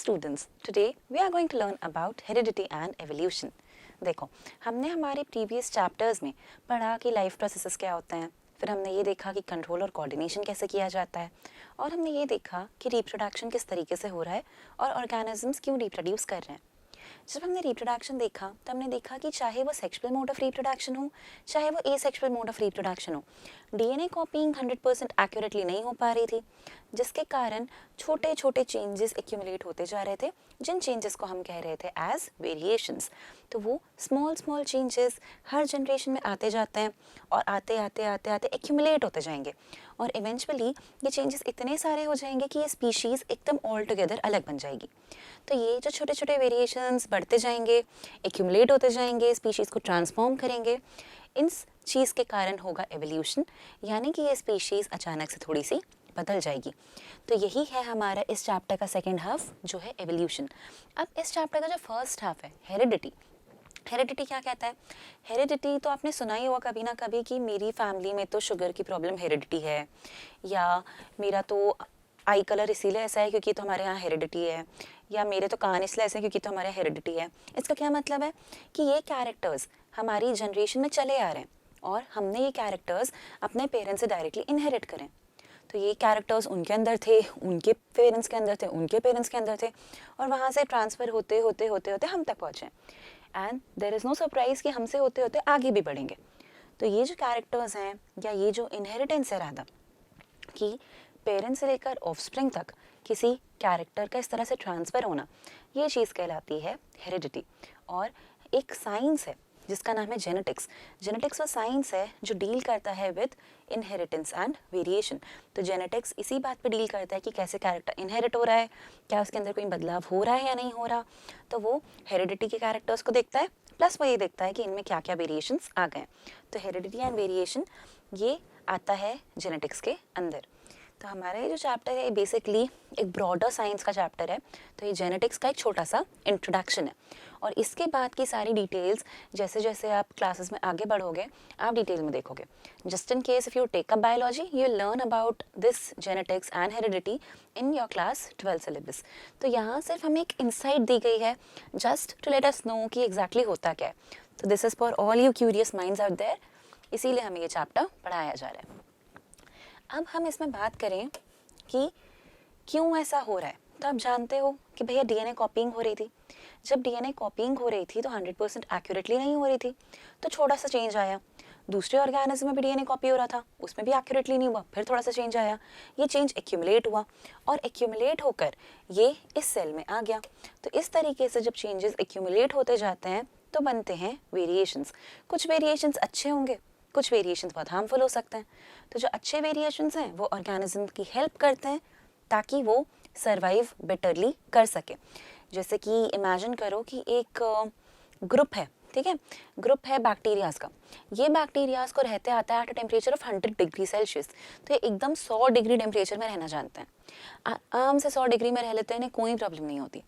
students, today we are going to learn about heredity and evolution. देखो, हमने हमारे previous chapters में पढ़ा कि लाइफ प्रोसेसेस क्या होते हैं, फिर हमने ये देखा कि कंट्रोल और कोऑर्डिनेशन कैसे किया जाता है, और हमने ये देखा कि रिप्रोडक्शन किस तरीके से हो रहा है और ऑर्गेनिजम्स क्यों रिप्रोड्यूस कर रहे हैं. जब हमने रिप्रोडक्शन देखा तो हमने देखा कि चाहे वो सेक्सुअल मोड ऑफ रिप्रोडक्शन हो, चाहे वो एसेक्सुअल मोड ऑफ रिप्रोडक्शन हो, डीएनए कॉपिंग 100% एक्यूरेटली नहीं हो पा रही थी, जिसके कारण छोटे छोटे चेंजेस एक्यूमुलेट होते जा रहे थे, जिन चेंजेस को हम कह रहे थे एज वेरिएशंस. तो वो स्मॉल स्मॉल चेंजेस हर जनरेशन में आते जाते हैं और आते आते आते आते एक्यूमुलेट होते जाएंगे और इवेंचुअली ये चेंजेस इतने सारे हो जाएंगे कि ये स्पीशीज़ एकदम ऑल टुगेदर अलग बन जाएगी. तो ये जो छोटे छोटे वेरिएशंस बढ़ते जाएंगे, एक्यूमुलेट होते जाएंगे, स्पीशीज़ को ट्रांसफॉर्म करेंगे. इन चीज़ के कारण होगा एवोल्यूशन, यानी कि ये स्पीशीज़ अचानक से थोड़ी सी बदल जाएगी. तो यही है हमारा इस चैप्टर का सेकेंड हाफ जो है एवोल्यूशन. अब इस चैप्टर का जो फर्स्ट हाफ है हेरिडिटी, हेरिडिटी क्या कहता है? हेरिडिटी तो आपने सुना ही होगा कभी ना कभी कि मेरी फैमिली में तो शुगर की प्रॉब्लम हेरिडिटी है, या मेरा तो आई कलर इसीलिए ऐसा है क्योंकि तो हमारे यहाँ हेरिडिटी है, या मेरे तो कान इसलिए ऐसे हैं क्योंकि तो हमारे हेरिडिटी है. इसका क्या मतलब है कि ये कैरेक्टर्स हमारी जनरेशन में चले आ रहे हैं और हमने ये कैरेक्टर्स अपने पेरेंट्स से डायरेक्टली इनहेरिट करें. तो ये कैरेक्टर्स उनके अंदर थे, उनके पेरेंट्स के अंदर थे, उनके पेरेंट्स के अंदर थे, और वहाँ से ट्रांसफ़र होते होते होते होते हम तक पहुँचे. And there is no surprise कि हमसे होते होते आगे भी बढ़ेंगे. तो ये जो कैरेक्टर्स हैं या ये जो इनहेरिटेंस है राधा कि पेरेंट्स से लेकर ऑफस्प्रिंग तक किसी कैरेक्टर का इस तरह से ट्रांसफ़र होना, ये चीज़ कहलाती है हेरिडिटी. और एक साइंस है जिसका नाम है जेनेटिक्स. जेनेटिक्स वो साइंस है जो डील करता है विद इनहेरिटेंस एंड वेरिएशन. तो जेनेटिक्स इसी बात पे डील करता है कि कैसे कैरेक्टर इनहेरिट हो रहा है, क्या उसके अंदर कोई बदलाव हो रहा है या नहीं हो रहा. तो वो हेरिडिटी के कैरेक्टर्स को देखता है, प्लस वो ये देखता है कि इनमें क्या क्या वेरिएशंस आ गए. तो हेरिडिटी एंड वेरिएशन ये आता है जेनेटिक्स के अंदर. तो हमारा ये जो चैप्टर है ये बेसिकली एक ब्रॉडर साइंस का चैप्टर है. तो ये जेनेटिक्स का एक छोटा सा इंट्रोडक्शन है, और इसके बाद की सारी डिटेल्स जैसे जैसे आप क्लासेस में आगे बढ़ोगे आप डिटेल में देखोगे. Just in case if you take up biology you will learn about this genetics and heredity in your class 12 syllabus. तो यहाँ सिर्फ हमें एक इंसाइट दी गई है just to let us know कि एग्जैक्टली होता क्या है. तो this is for all you curious minds out there, इसीलिए हमें ये चैप्टर पढ़ाया जा रहा है. अब हम इसमें बात करें कि क्यों ऐसा हो रहा है. तो आप जानते हो कि भैया डीएनए कॉपिंग हो रही थी. जब डीएनए कॉपिंग हो रही थी तो 100% एक्यूरेटली नहीं हो रही थी, तो थोड़ा सा चेंज आया. दूसरे ऑर्गेनिज्म में भी डीएनए कॉपी हो रहा था, उसमें भी एक्यूरेटली नहीं हुआ, फिर थोड़ा सा चेंज आया. ये चेंज एक्यूमुलेट हुआ और एक्यूमुलेट होकर ये इस सेल में आ गया. तो इस तरीके से जब चेंजेस एक्यूमुलेट होते जाते हैं तो बनते हैं वेरिएशंस. कुछ वेरिएशंस अच्छे होंगे, कुछ वेरिएशंस बहुत हार्मफुल हो सकते हैं. तो जो अच्छे वेरिएशंस हैं वो ऑर्गेनिज्म की हेल्प करते हैं ताकि वो सरवाइव बेटरली कर सके. जैसे कि इमेजिन करो कि एक ग्रुप है, ठीक है, ग्रुप है बैक्टीरियाज का. ये बैक्टीरियाज को रहते आता है eight a temperature of 100 degree Celsius. तो ये एकदम 100 डिग्री टेम्परेचर में रहना जानते हैं. आराम से 100 डिग्री में रह लेते हैं, इन्हें कोई प्रॉब्लम नहीं होती.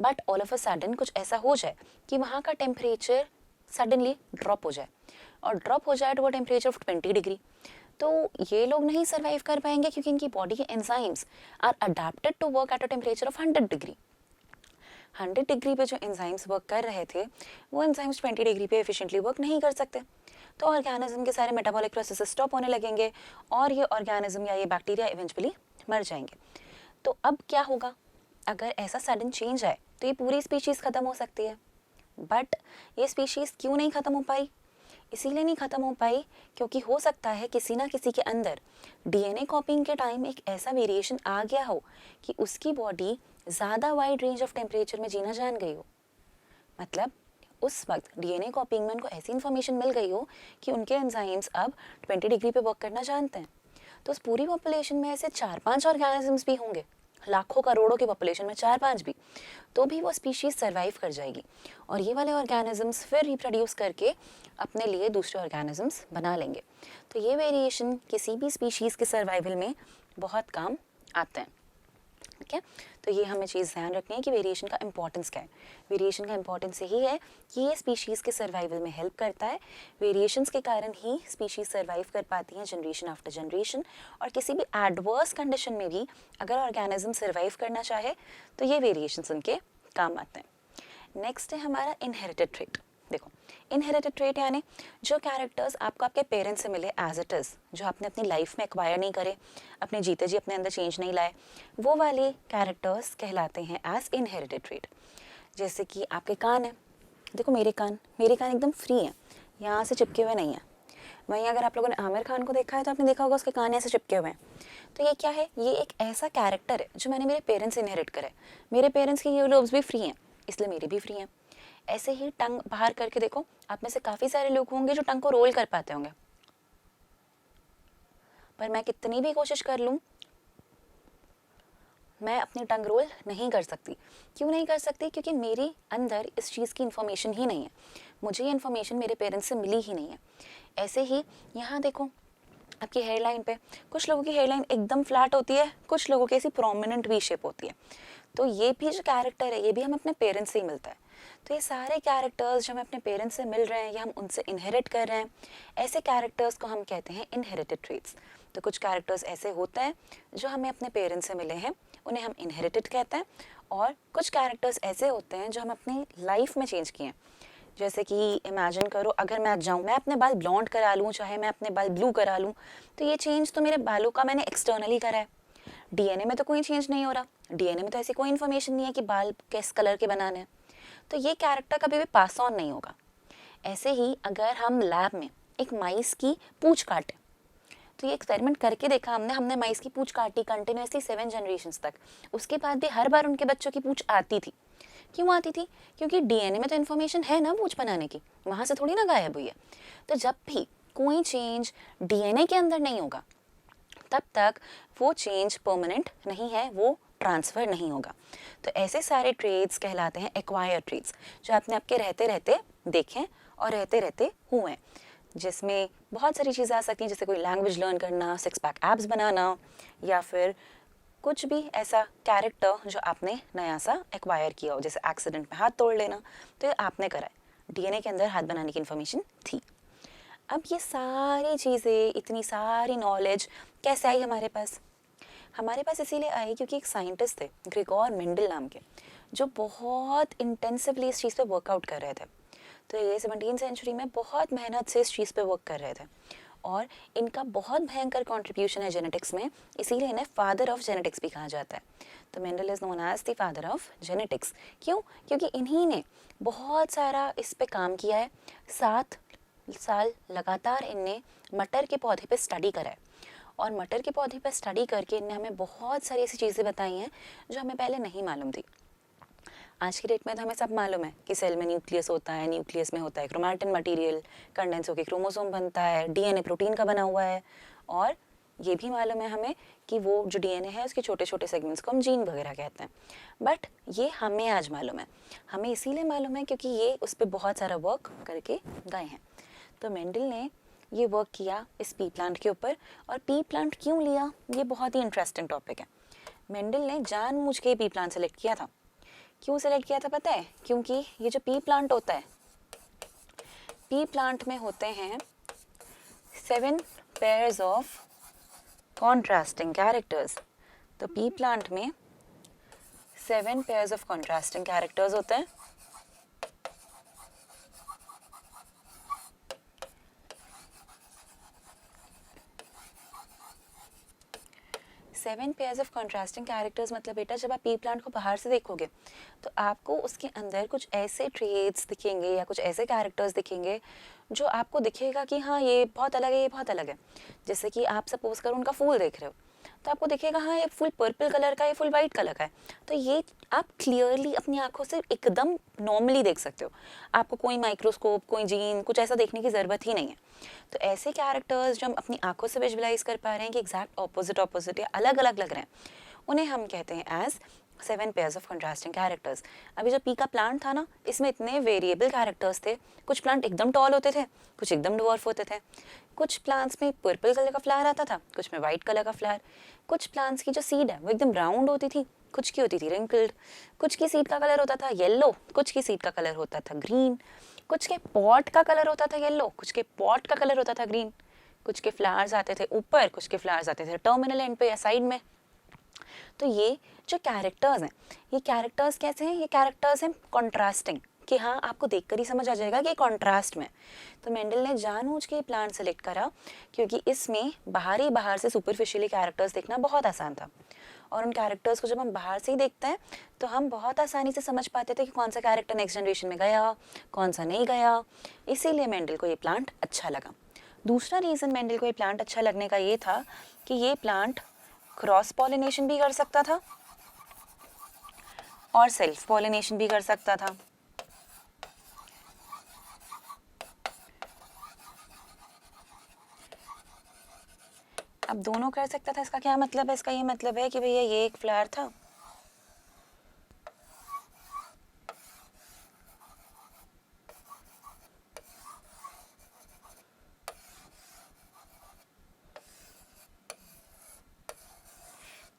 But all of a sudden कुछ ऐसा हो जाए कि वहाँ का टेम्परेचर सडनली ड्रॉप हो जाए, और ड्रॉप हो जाए तो वो टेम्परेचर ऑफ 20 डिग्री. तो ये लोग नहीं सर्वाइव कर पाएंगे क्योंकि इनकी बॉडी के enzymes are adapted to work at a temperature of 100 degree. 100 degree पे जो एंजाइम्स वर्क कर रहे थे वो एंजाइम्स 20 डिग्री पे एफिशिएंटली वर्क नहीं कर सकते. तो ऑर्गेनिज्म के सारे मेटाबॉलिक प्रोसेस स्टॉप होने लगेंगे और ये ऑर्गेनिज्म या ये बैक्टीरिया इवेंचुअली मर जाएंगे. तो अब क्या होगा? अगर ऐसा सडन चेंज आए तो ये पूरी स्पीशीज़ ख़त्म हो सकती है. बट ये स्पीशीज़ क्यों नहीं ख़त्म हो पाई? इसीलिए नहीं ख़त्म हो पाई क्योंकि हो सकता है किसी ना किसी के अंदर डीएनए कॉपिंग के टाइम एक ऐसा वेरिएशन आ गया हो कि उसकी बॉडी ज़्यादा वाइड रेंज ऑफ टेम्परेचर में जीना जान गई हो. मतलब उस वक्त डीएनए कॉपिंग में उनको ऐसी इन्फॉर्मेशन मिल गई हो कि उनके एंजाइम्स अब 20 डिग्री पे वर्क करना जानते हैं. तो उस पूरी पॉपुलेशन में ऐसे 4-5 ऑर्गेनिजम्स भी होंगे, लाखों करोड़ों की पॉपुलेशन में 4-5 भी, तो भी वो स्पीशीज़ सर्वाइव कर जाएगी. और ये वाले ऑर्गेनिजम्स फिर रिप्रोड्यूस करके अपने लिए दूसरे ऑर्गेनिजम्स बना लेंगे. तो ये वेरिएशन किसी भी स्पीशीज़ के सर्वाइवल में बहुत काम आते हैं. ठीक है। तो ये हमें चीज़ ध्यान रखनी है कि वेरिएशन का इंपॉर्टेंस क्या है। वेरिएशन का इंपॉर्टेंस यही है कि ये स्पीशीज़ के सर्वाइवल में हेल्प करता है। वेरिएशंस के कारण ही स्पीशीज़ सर्वाइव कर पाती हैं जनरेशन आफ्टर जनरेशन, और किसी भी एडवर्स कंडीशन में भी अगर ऑर्गेनिज्म सर्वाइव करना चाहे तो ये वेरिएशंस उनके काम आते हैं। नेक्स्ट है हमारा इनहेरिटेड ट्रेट। देखो, इनहेरिटेड ट्रेट यानी जो कैरेक्टर्स आपको आपके पेरेंट्स से मिले एज इट इज़, जो आपने अपनी लाइफ में एक्वायर नहीं करे, अपने जीते जी अपने अंदर चेंज नहीं लाए, वो वाले कैरेक्टर्स कहलाते हैं एज इनहेरिटेड ट्रेट। जैसे कि आपके कान है, देखो मेरे कान एकदम फ्री हैं, यहाँ से चिपके हुए नहीं हैं। वहीं अगर आप लोगों ने आमिर खान को देखा है तो आपने देखा होगा उसके कान ऐसे चिपके हुए हैं। तो ये क्या है, ये एक ऐसा कैरेक्टर है जो मैंने मेरे पेरेंट्स से इनहेरिट करा है। मेरे पेरेंट्स के ये लोब्स भी फ्री हैं, इसलिए मेरे भी फ्री हैं। ऐसे ही टंग बाहर करके देखो, आप में से काफ़ी सारे लोग होंगे जो टंग को रोल कर पाते होंगे, पर मैं कितनी भी कोशिश कर लूँ मैं अपनी टंग रोल नहीं कर सकती। क्यों नहीं कर सकती? क्योंकि मेरे अंदर इस चीज़ की इन्फॉर्मेशन ही नहीं है, मुझे ये इन्फॉर्मेशन मेरे पेरेंट्स से मिली ही नहीं है। ऐसे ही यहाँ देखो आपकी हेयरलाइन पे, कुछ लोगों की हेयरलाइन एकदम फ्लैट होती है, कुछ लोगों की ऐसी प्रोमिनेंट वी शेप होती है। तो ये भी जो कैरेक्टर है ये भी हमें अपने पेरेंट्स से ही मिलता है। तो ये सारे कैरेक्टर्स जो हमें अपने पेरेंट्स से मिल रहे हैं या हम उनसे इनहेरिट कर रहे हैं, ऐसे कैरेक्टर्स को हम कहते हैं इनहेरिटेड ट्रेट्स। तो कुछ कैरेक्टर्स ऐसे होते हैं जो हमें अपने पेरेंट्स से मिले हैं, उन्हें हम इनहेरिटेड कहते हैं। और कुछ कैरेक्टर्स ऐसे होते हैं जो हम अपनी लाइफ में चेंज किए हैं। जैसे कि इमेजिन करो, अगर मैं जाऊँ मैं अपने बाल ब्लॉन्ड करा लूँ, चाहे मैं अपने बाल ब्लू करा लूँ, तो ये चेंज तो मेरे बालों का मैंने एक्सटर्नली करा है। डीएनए में तो कोई चेंज नहीं हो रहा, डीएनए में तो ऐसी कोई इन्फॉर्मेशन नहीं है कि बाल किस कलर के बनाने हैं। तो ये कैरेक्टर कभी भी पास ऑन नहीं होगा। ऐसे ही अगर हम लैब में एक माइस की पूंछ काटें, तो ये एक्सपेरिमेंट करके देखा हमने माइस की पूंछ काटी कंटिन्यूसली 7 जनरेशंस तक, उसके बाद भी हर बार उनके बच्चों की पूंछ आती थी। क्यों आती थी? क्योंकि डीएनए में तो इन्फॉर्मेशन है ना पूंछ बनाने की, वहाँ से थोड़ी ना गायब हुई है। तो जब भी कोई चेंज डीएनए के अंदर नहीं होगा तब तक वो चेंज परमानेंट नहीं है, वो ट्रांसफ़र नहीं होगा। तो ऐसे सारे ट्रेड्स कहलाते हैं एक्वायर्ड ट्रेड्स, जो आपने आपके रहते रहते देखें और रहते रहते हुए, जिसमें बहुत सारी चीज़ें आ सकती हैं, जैसे कोई लैंग्वेज लर्न करना, 6 पैक एब्स बनाना, या फिर कुछ भी ऐसा कैरेक्टर जो आपने नया सा एक्वायर किया हो, जैसे एक्सीडेंट में हाथ तोड़ लेना, तो ये आपने करा है, डीएनए के अंदर हाथ बनाने की इन्फॉर्मेशन थी। अब ये सारी चीज़ें, इतनी सारी नॉलेज कैसे आई हमारे पास? हमारे पास इसीलिए आई क्योंकि एक साइंटिस्ट थे ग्रेगोर मेंडल नाम के, जो बहुत इंटेंसिवली इस चीज़ पे वर्कआउट कर रहे थे। तो ये 17वीं सेंचुरी में बहुत मेहनत से इस चीज़ पे वर्क कर रहे थे, और इनका बहुत भयंकर कंट्रीब्यूशन है जेनेटिक्स में, इसीलिए इन्हें फादर ऑफ जेनेटिक्स भी कहा जाता है। तो Mendel is known as the father of genetics. क्यों? क्योंकि इन्हीं ने बहुत सारा इस पे काम किया है। 7 साल लगातार इनने मटर के पौधे पे स्टडी करा है, और मटर के पौधे पर स्टडी करके इनने हमें बहुत सारी ऐसी चीज़ें बताई हैं जो हमें पहले नहीं मालूम थी। आज की डेट में तो हमें सब मालूम है कि सेल में न्यूक्लियस होता है, न्यूक्लियस में होता है क्रोमैटिन मटेरियल, कंडेंस होकर क्रोमोसोम बनता है, डीएनए प्रोटीन का बना हुआ है, और ये भी मालूम है हमें कि वो जो डीएनए है उसके छोटे छोटे सेगमेंट्स को हम जीन वगैरह कहते हैं। बट ये हमें आज मालूम है, हमें इसीलिए मालूम है क्योंकि ये उस पर बहुत सारा वर्क करके गए हैं। तो मेंडल ने ये वर्क किया इस पी प्लांट के ऊपर, और पी प्लांट क्यों लिया, ये बहुत ही इंटरेस्टिंग टॉपिक है। मेंडल ने जानबूझ के पी प्लांट सेलेक्ट किया था। क्यों सेलेक्ट किया था पता है? क्योंकि ये जो पी प्लांट होता है, पी प्लांट में होते हैं 7 पेयर्स ऑफ कॉन्ट्रास्टिंग कैरेक्टर्स। तो पी प्लांट में 7 पेयर्स ऑफ कॉन्ट्रास्टिंग कैरेक्टर्स होते हैं। Seven pairs of contrasting characters मतलब बेटा, जब आप पी प्लांट को बाहर से देखोगे तो आपको उसके अंदर कुछ ऐसे ट्रेट्स दिखेंगे या कुछ ऐसे कैरेक्टर्स दिखेंगे जो आपको दिखेगा कि हाँ ये बहुत अलग है, ये बहुत अलग है। जैसे कि आप सपोज करो उनका फूल देख रहे हो, तो आपको दिखेगा हाँ ये फुल पर्पल कलर का है, ये फुल वाइट कलर का है। तो ये आप क्लियरली अपनी आंखों से एकदम नॉर्मली देख सकते हो, आपको कोई माइक्रोस्कोप, कोई जीन, कुछ ऐसा देखने की ज़रूरत ही नहीं है। तो ऐसे कैरेक्टर्स जो हम अपनी आंखों से विजुअलाइज कर पा रहे हैं कि एग्जैक्ट ऑपोजिट या अलग अलग लग रहे हैं, उन्हें हम कहते हैं as 7 pairs of contrasting characters. अभी जो पी का प्लांट था ना, इसमें इतने वेरिएबल कैरेक्टर्स थे। कुछ प्लांट एकदम टॉल होते थे, कुछ एकदम डवार्फ होते थे। कुछ प्लांट्स में पर्पल कलर का फ्लावर आता था, कुछ में वाइट कलर का फ्लावर। कुछ प्लांट्स की जो सीड है वो एकदम राउंड होती थी, कुछ की होती थी रिंकल्ड। कुछ की सीड का कलर होता था येलो, कुछ की सीड का कलर होता था ग्रीन। कुछ के पॉट का कलर होता था येलो, कुछ के पॉट का कलर होता था ग्रीन। कुछ के फ्लावर्स आते थे ऊपर, कुछ के फ्लावर्स आते थे टर्मिनल एंड पे या साइड में। तो ये जो कैरेक्टर्स हैं, ये कैरेक्टर्स कैसे हैं? ये कैरेक्टर्स हैं कॉन्ट्रास्टिंग, कि हाँ आपको देखकर ही समझ आ जाएगा कि कॉन्ट्रास्ट में। तो मेंडल ने जानबूझ के प्लांट सेलेक्ट करा क्योंकि इसमें बाहर से सुपरफिशियली कैरेक्टर्स देखना बहुत आसान था। और उन कैरेक्टर्स को जब हम बाहर से ही देखते हैं तो हम बहुत आसानी से समझ पाते थे कि कौन सा कैरेक्टर नेक्स्ट जनरेशन में गया, कौन सा नहीं गया। इसीलिए मेंडल को ये प्लांट अच्छा लगा। दूसरा रीज़न मेंडल को ये प्लांट अच्छा लगने का ये था कि ये प्लांट क्रॉस पॉलिनेशन भी कर सकता था और सेल्फ पॉलिनेशन भी कर सकता था। अब दोनों कर सकता था, इसका क्या मतलब है? इसका ये मतलब है कि भैया ये एक फ्लावर था,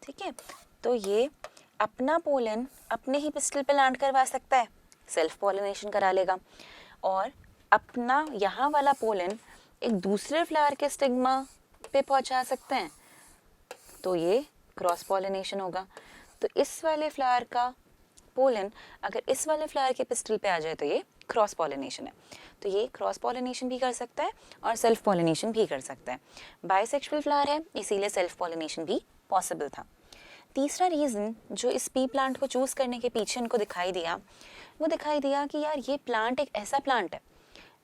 ठीक है, तो ये अपना पोलन अपने ही पिस्टल पे लैंड करवा सकता है, सेल्फ पॉलिनेशन करा लेगा। और अपना यहाँ वाला पोलन एक दूसरे फ्लावर के स्टिग्मा पे पहुँचा सकते हैं, तो ये क्रॉस पॉलिनेशन होगा। तो इस वाले फ्लावर का पोलन अगर इस वाले फ्लावर के पिस्टल पे आ जाए तो ये क्रॉस पॉलिनेशन है। तो ये क्रॉस पॉलिनेशन भी कर सकता है और सेल्फ पॉलिनेशन भी कर सकता है। बाइसेक्सुअल फ्लावर है, इसीलिए सेल्फ पॉलिनेशन भी पॉसिबल था। तीसरा रीज़न जो इस पी प्लांट को चूज़ करने के पीछे उनको दिखाई दिया, वो दिखाई दिया कि यार ये प्लांट एक ऐसा प्लांट है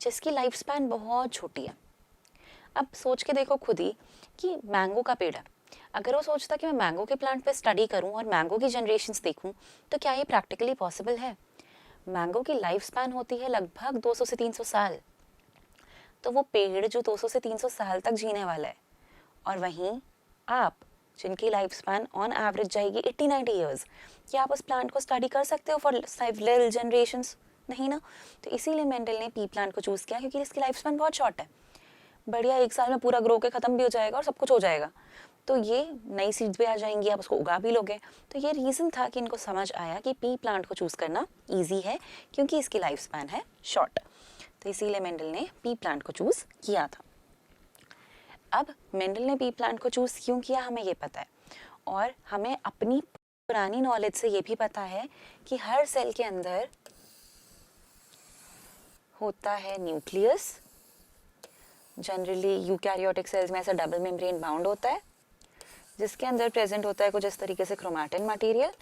जिसकी लाइफ स्पैन बहुत छोटी है। अब सोच के देखो खुद ही कि मैंगो का पेड़ है, अगर वो सोचता कि मैं मैंगो के प्लांट पे स्टडी करूं और मैंगो की जनरेशन्स देखूं, तो क्या ये प्रैक्टिकली पॉसिबल है? मैंगो की लाइफ स्पैन होती है लगभग 200 से 300 साल। तो वो पेड़ जो 200 से 300 साल तक जीने वाला है, और वहीं आप जिनकी लाइफ स्पैन ऑन एवरेज जाएगी 80-90 ईयर्स, क्या आप उस प्लांट को स्टडी कर सकते हो फॉर सेवरल जनरेशन्स? नहीं ना। तो इसीलिए मेंडल ने पी प्लांट को चूज़ किया, क्योंकि इसकी लाइफ स्पैन बहुत शॉर्ट है। बढ़िया 1 साल में पूरा ग्रो के ख़त्म भी हो जाएगा और सब कुछ हो जाएगा। तो ये नई सीड्स भी आ जाएंगी, आप उसको उगा भी लोगे। तो ये रीज़न था कि इनको समझ आया कि पी प्लांट को चूज़ करना ईजी है क्योंकि इसकी लाइफ स्पैन है शॉर्ट। तो इसीलिए मेंडल ने पी प्लांट को चूज़ किया था। अब मेंडल ने पी प्लांट को चूज़ क्यों किया हमें ये पता है, और हमें अपनी पुरानी नॉलेज से ये भी पता है कि हर सेल के अंदर होता है न्यूक्लियस। जनरली यूकैरियोटिक सेल्स में ऐसा डबल मेम्ब्रेन बाउंड होता है जिसके अंदर प्रेजेंट होता है कुछ इस तरीके से क्रोमैटिन मटेरियल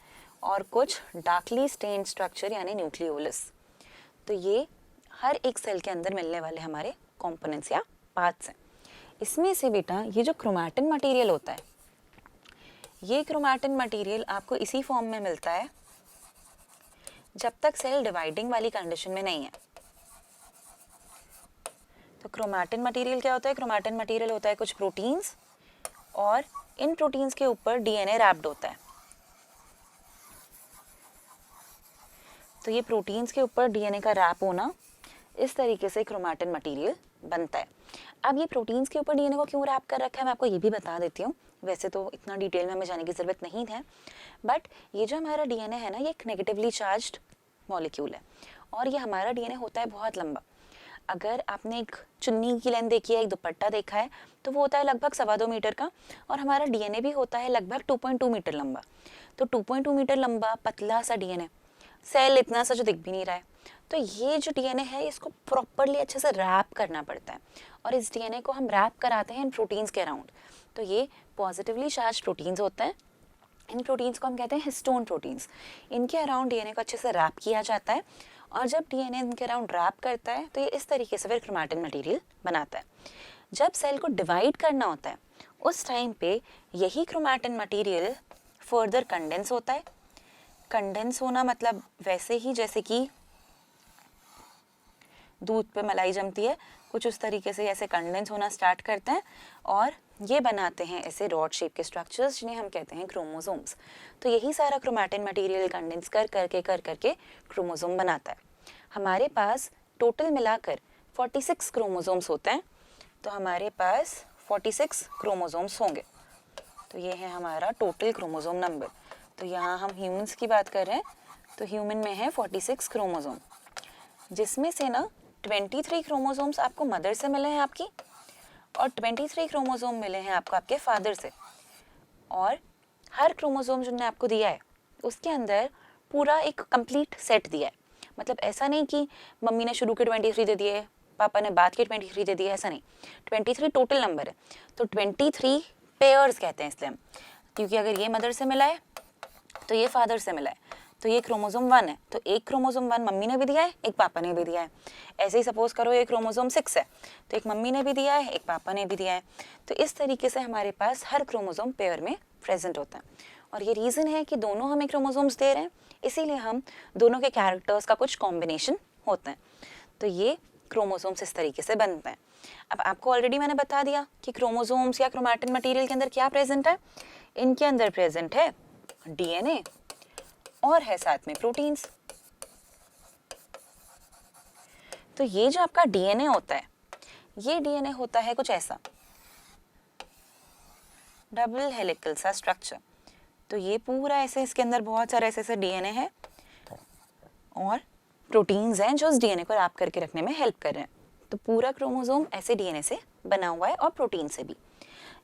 और कुछ डार्कली स्टेन्ड स्ट्रक्चर यानी न्यूक्लियोलस। तो ये हर एक सेल के अंदर मिलने वाले हमारे कंपोनेंट्स या पार्ट्स हैं। इसमें से बेटा ये जो क्रोमैटिन मटेरियल होता है, ये क्रोमैटिन मटेरियल आपको इसी फॉर्म में मिलता है जब तक सेल डिवाइडिंग वाली कंडीशन में नहीं है। तो क्रोमैटिन मटेरियल क्या होता है? क्रोमैटिन मटेरियल होता है कुछ प्रोटीन्स, और इन प्रोटीन्स के ऊपर डीएनए रैप्ड होता है। तो ये प्रोटीन्स के ऊपर डीएनए का रैप होना, इस तरीके से क्रोमैटिन मटेरियल बनता है। अब ये प्रोटीन्स के ऊपर डीएनए को क्यों रैप कर रखा है मैं आपको ये भी बता देती हूँ। वैसे तो इतना डिटेल में हमें जाने की ज़रूरत नहीं है, बट ये जो हमारा डीएनए है ना, ये एक नेगेटिवली चार्ज्ड मॉलिक्यूल है और ये हमारा डीएनए होता है बहुत लंबा। अगर आपने एक चुन्नी की लेंथ देखी है, एक दुपट्टा देखा है, तो वो होता है लगभग 2.25 मीटर का, और हमारा डीएनए भी होता है लगभग 2.2 मीटर लंबा। तो 2.2 मीटर लंबा पतला सा डीएनए, सेल इतना सा जो दिख भी नहीं रहा है। तो ये जो डीएनए है इसको प्रॉपरली अच्छे से रैप करना पड़ता है, और इस डीएनए को हम रैप कराते हैं इन प्रोटीन्स के अराउंड। तो ये पॉजिटिवली चार्ज प्रोटीन्स होते हैं, इन प्रोटीन्स को हम कहते हैं हिस्टोन प्रोटीन्स। इनके अराउंड डीएनए को अच्छे से रैप किया जाता है, और जब डीएनए इनके अराउंड रैप करता है तो ये इस तरीके से फिर क्रोमैटिन मटेरियल बनाता है। जब सेल को डिवाइड करना होता है उस टाइम पे यही क्रोमैटिन मटेरियल फर्दर कंडेंस होता है। कंडेंस होना मतलब वैसे ही जैसे कि दूध पे मलाई जमती है, कुछ उस तरीके से ऐसे कंडेंस होना स्टार्ट करते हैं और ये बनाते हैं ऐसे रॉड शेप के स्ट्रक्चर्स जिन्हें हम कहते हैं क्रोमोसोम्स। तो यही सारा क्रोमैटिन मटेरियल कंडेंस कर करके क्रोमोसोम बनाता है। हमारे पास टोटल मिलाकर 46 क्रोमोसोम्स होते हैं। तो हमारे पास 46 क्रोमोसोम्स होंगे। तो ये है हमारा टोटल क्रोमोसोम नंबर। तो यहाँ हम ह्यूमंस की बात कर रहे हैं, तो ह्यूमन में है 46 क्रोमोसोम, जिसमें से ना 23 क्रोमोसोम्स आपको मदर से मिले हैं आपकी, और 23 क्रोमोसोम मिले हैं आपको आपके फादर से। और हर क्रोमोसोम जो आपको दिया है उसके अंदर पूरा एक कंप्लीट सेट दिया है। मतलब ऐसा नहीं कि मम्मी ने शुरू के 23 दे दिए, पापा ने बाद के 23 दे दिए, ऐसा नहीं। 23 टोटल नंबर है। तो 23 पेयर्स कहते हैं इसलिए हम, क्योंकि अगर ये मदर से मिला है तो ये फादर से मिला है, तो ये क्रोमोसोम 1 है। तो एक क्रोमोसोम 1 मम्मी ने भी दिया है, एक पापा ने भी दिया है। ऐसे ही सपोज करो ये क्रोमोसोम 6 है, तो एक मम्मी ने भी दिया है, एक पापा ने भी दिया है। तो इस तरीके से हमारे पास हर क्रोमोसोम पेयर में प्रेजेंट होता है। और ये रीज़न है कि दोनों हमें क्रोमोसोम्स दे रहे हैं, इसीलिए हम दोनों के कैरेक्टर्स का कुछ कॉम्बिनेशन होता है। तो ये क्रोमोसोम्स इस तरीके से बनते हैं। अब आपको ऑलरेडी मैंने बता दिया कि क्रोमोसोम्स या क्रोमैटिन मटेरियल के अंदर क्या प्रेजेंट है। इनके अंदर प्रेजेंट है डीएनए और है साथ में प्रोटीन्स। तो ये जो आपका डीएनए होता है, ये डीएनए होता है कुछ ऐसा, डबल हेलिकल सा स्ट्रक्चर। तो ये पूरा ऐसे, इसके अंदर बहुत सारे ऐसे डीएनए है और प्रोटीन्स हैं जो उस डीएनए को रैप करके रखने में हेल्प कर रहे हैं। तो पूरा क्रोमोसोम ऐसे डीएनए से बना हुआ है और प्रोटीन से भी।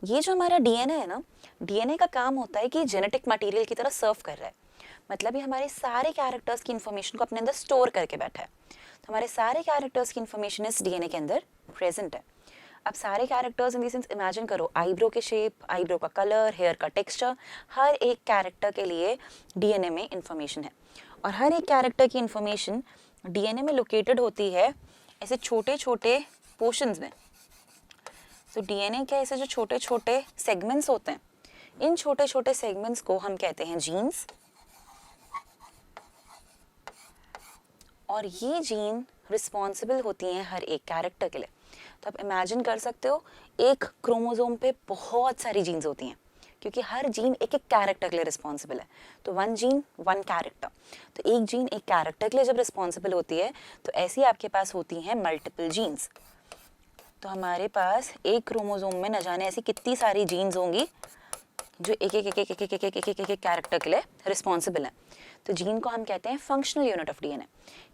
ये जो हमारा डीएनए है ना, डीएनए का काम होता है कि जेनेटिक मटेरियल की तरह सर्व कर रहा है। मतलब ये हमारे सारे कैरेक्टर्स की इन्फॉर्मेशन को अपने अंदर स्टोर करके बैठा है। तो हमारे सारे कैरेक्टर्स की इन्फॉर्मेशन इस डीएनए के अंदर प्रेजेंट है। अब सारे characters in the sense imagine करो, आईब्रो के शेप, आईब्रो का कलर, हेयर का टेक्सचर, हर एक कैरेक्टर के लिए डीएनए में इंफॉर्मेशन है। और हर एक कैरेक्टर की इंफॉर्मेशन डीएनए में लोकेटेड होती है ऐसे छोटे छोटे पोर्शंस में। तो डीएनए के ऐसे जो छोटे छोटे सेगमेंट्स होते हैं, इन छोटे छोटे सेगमेंट्स को हम कहते हैं जीन्स। और ये जीन रिस्पॉन्सिबल होती हैं हर एक कैरेक्टर के लिए। तो आप इमेजिन कर सकते हो, एक क्रोमोसोम पे बहुत सारी जीन्स होती हैं, क्योंकि हर जीन एक एक कैरेक्टर के लिए रिस्पॉन्सिबल है। तो 1 जीन 1 कैरेक्टर। तो एक जीन एक कैरेक्टर के लिए जब रिस्पॉन्सिबल होती है, तो ऐसी आपके पास होती हैं मल्टीपल जीन्स। तो हमारे पास एक क्रोमोसोम में न जाने ऐसी कितनी सारी जीन्स होंगी जो एक एक एक एक एक एक एक एक एक एक कैरेक्टर के लिए रिस्पॉन्सिबल है। तो जीन को हम कहते हैं फंक्शनल यूनिट ऑफ डीएनए,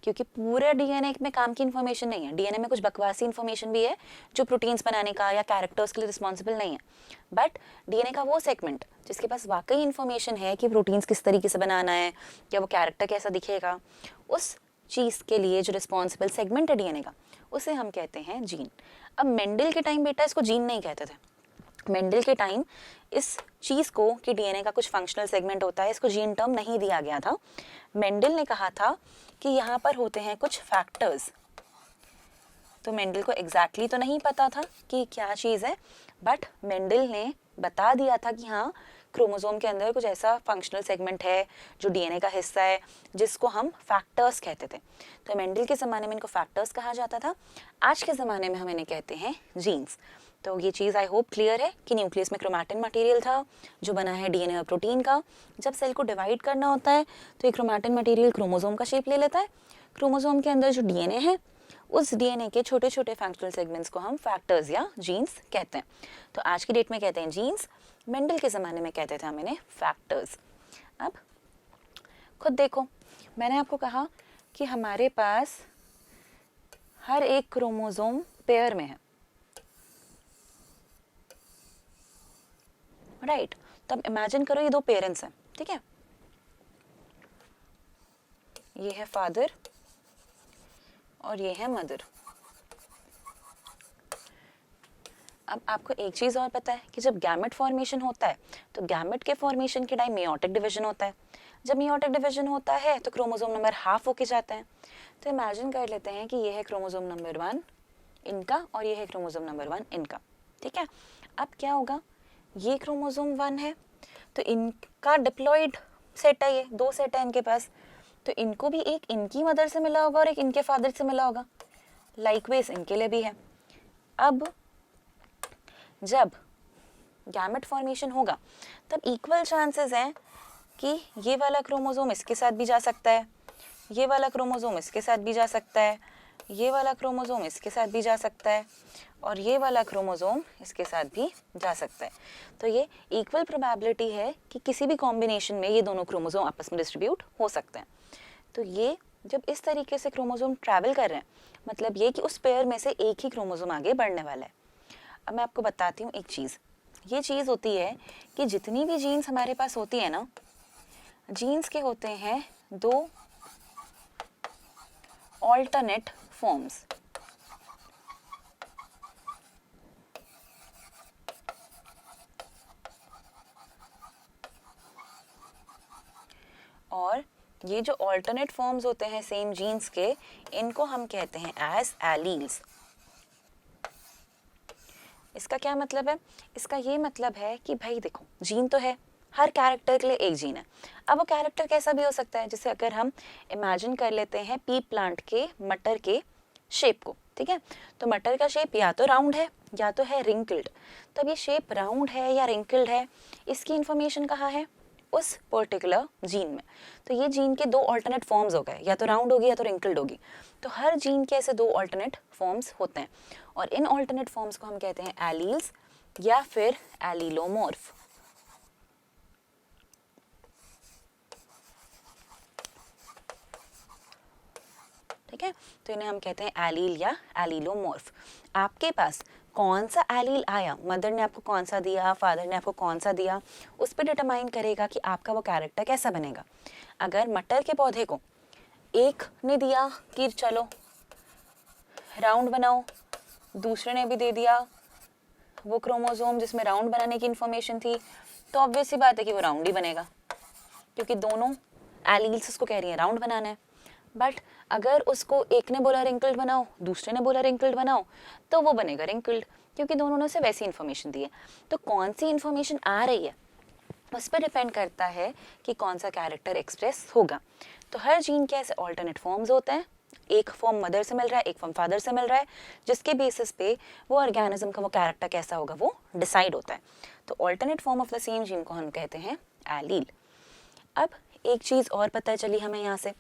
क्योंकि पूरे डीएनए में काम की इन्फॉर्मेशन नहीं है। डीएनए में कुछ बकवासी इन्फॉर्मेशन भी है जो प्रोटीन्स बनाने का या कैरेक्टर्स के लिए रिस्पॉन्सिबल नहीं है। बट डीएनए का वो सेगमेंट जिसके पास वाकई इन्फॉर्मेशन है कि प्रोटीन्स किस तरीके से बनाना है या वो कैरेक्टर कैसा दिखेगा, उस चीज़ के लिए जो रिस्पॉन्सिबल सेगमेंट है डीएनए का, उसे हम कहते हैं जीन। अब मेंडल के टाइम बेटा इसको जीन नहीं कहते थे। मेंडल के टाइम इस चीज़ को कि डीएनए का कुछ फंक्शनल सेगमेंट होता है, इसको जीन टर्म नहीं दिया गया था। मेंडल ने कहा था कि यहाँ पर होते हैं कुछ फैक्टर्स। तो मेंडल को एग्जैक्टली तो नहीं पता था कि क्या चीज़ है, बट मेंडल ने बता दिया था कि हाँ, क्रोमोसोम के अंदर कुछ ऐसा फंक्शनल सेगमेंट है जो डीएनए का हिस्सा है, जिसको हम फैक्टर्स कहते थे। तो मेंडल के ज़माने में इनको फैक्टर्स कहा जाता था। आज के ज़माने में हम इन्हें कहते हैं जीन्स। तो ये चीज़ आई होप क्लियर है कि न्यूक्लियस में क्रोमैटिन मटेरियल था जो बना है डीएनए और प्रोटीन का। जब सेल को डिवाइड करना होता है तो ये क्रोमैटिन मटेरियल क्रोमोसोम का शेप ले लेता है। क्रोमोसोम के अंदर जो डीएनए है, उस डीएनए के छोटे छोटे फंक्शनल सेगमेंट्स को हम फैक्टर्स या जीन्स कहते हैं। तो आज की डेट में कहते हैं जीन्स, मेंडल के ज़माने में कहते थे हम इन्हें फैक्टर्स। अब खुद देखो, मैंने आपको कहा कि हमारे पास हर एक क्रोमोसोम पेयर में है, राइट। तो अब इमेजिन करो ये 2 पेरेंट्स हैं, ठीक है। ये है फादर और ये है मदर। अब आपको एक चीज़ और पता है कि जब गैमेट फॉर्मेशन होता है तो गैमेट के फॉर्मेशन के टाइम मेयोटिक डिवीजन होता है। जब मेयोटिक डिवीजन होता है तो क्रोमोसोम नंबर हाफ होके जाते हैं। तो इमेजिन कर लेते हैं कि ये है क्रोमोसोम नंबर 1 इनका और ये है क्रोमोसोम नंबर 1 इनका, ठीक है। अब क्या होगा, ये क्रोमोसोम 1 है तो इनका डिप्लॉइड सेट है, ये 2 सेट है इनके पास। तो इनको भी एक इनकी मदर से मिला होगा और एक इनके फादर से मिला होगा। लाइकवाइज इनके लिए भी है। अब जब गैमेट फॉर्मेशन होगा तब इक्वल चांसेस हैं कि ये वाला क्रोमोसोम इसके साथ भी जा सकता है, ये वाला क्रोमोसोम इसके साथ भी जा सकता है, ये वाला क्रोमोसोम इसके साथ भी जा सकता है और ये वाला क्रोमोसोम इसके साथ भी जा सकता है। तो ये इक्वल प्रोबेबिलिटी है कि किसी भी कॉम्बिनेशन में ये दोनों क्रोमोसोम आपस में डिस्ट्रीब्यूट हो सकते हैं। तो ये जब इस तरीके से क्रोमोसोम ट्रैवल कर रहे हैं मतलब ये कि उस पेयर में से एक ही क्रोमोसोम आगे बढ़ने वाला है। अब मैं आपको बताती हूँ एक चीज़, ये चीज़ होती है कि जितनी भी जीन्स हमारे पास होती है ना, जीन्स के होते हैं दो ऑल्टरनेट फॉर्म्स। और ये जो ऑल्टरनेट फॉर्म्स होते हैं सेम जीन्स के, इनको हम कहते हैं एज एलील्स। इसका क्या मतलब है? इसका ये मतलब है कि भाई देखो, जीन तो है, हर कैरेक्टर के लिए एक जीन है। अब वो कैरेक्टर कैसा भी हो सकता है, जैसे अगर हम इमेजिन कर लेते हैं पी प्लांट के मटर के शेप को, ठीक है, तो मटर का शेप या तो राउंड है या तो है रिंकल्ड। तो अब ये शेप राउंड है या रिंकल्ड है, इसकी इंफॉर्मेशन कहाँ है? उस पर्टिकुलर जीन में। तो ये जीन के दो ऑल्टरनेट फॉर्म्स हो गए, या तो राउंड होगी या तो रिंकल्ड होगी। तो हर जीन के ऐसे दो ऑल्टरनेट फॉर्म्स होते हैं और इन ऑल्टरनेट फॉर्म्स को हम कहते हैं एलील्स या फिर एलीलोमॉर्फ। ठीक है, तो इन्हें हम कहते हैं एलील या एलीलोमॉर्फ। आपके पास कौन सा एलील आया, मदर ने आपको कौन सा दिया, फादर ने आपको कौन सा दिया, उस पर डिटरमाइन करेगा कि आपका वो कैरेक्टर कैसा बनेगा। अगर मटर के पौधे को एक ने दिया कि चलो राउंड बनाओ, दूसरे ने भी दे दिया वो क्रोमोसोम जिसमें राउंड बनाने की इंफॉर्मेशन थी, तो ऑब्वियस सी बात है कि वो राउंड ही बनेगा, क्योंकि दोनों एलील्स उसको कह रही हैं राउंड बनाना है। बट अगर उसको एक ने बोला रिंकल्ड बनाओ, दूसरे ने बोला रिंकल्ड बनाओ, तो वो बनेगा रिंकल्ड, क्योंकि दोनों ने उसे वैसी इन्फॉर्मेशन दी है। तो कौन सी इन्फॉर्मेशन आ रही है उस पर डिपेंड करता है कि कौन सा कैरेक्टर एक्सप्रेस होगा। तो हर जीन के ऐसे ऑल्टरनेट फॉर्म्स होते हैं, एक फॉर्म मदर से मिल रहा है, एक फॉर्म फादर से मिल रहा है, जिसके बेसिस पे वो ऑर्गेनिज्म का वो कैरेक्टर कैसा होगा वो डिसाइड होता है। तो alternate form of the same gene को हम कहते हैं एलील। अब एक चीज़ और पता चली हमें यहाँ से,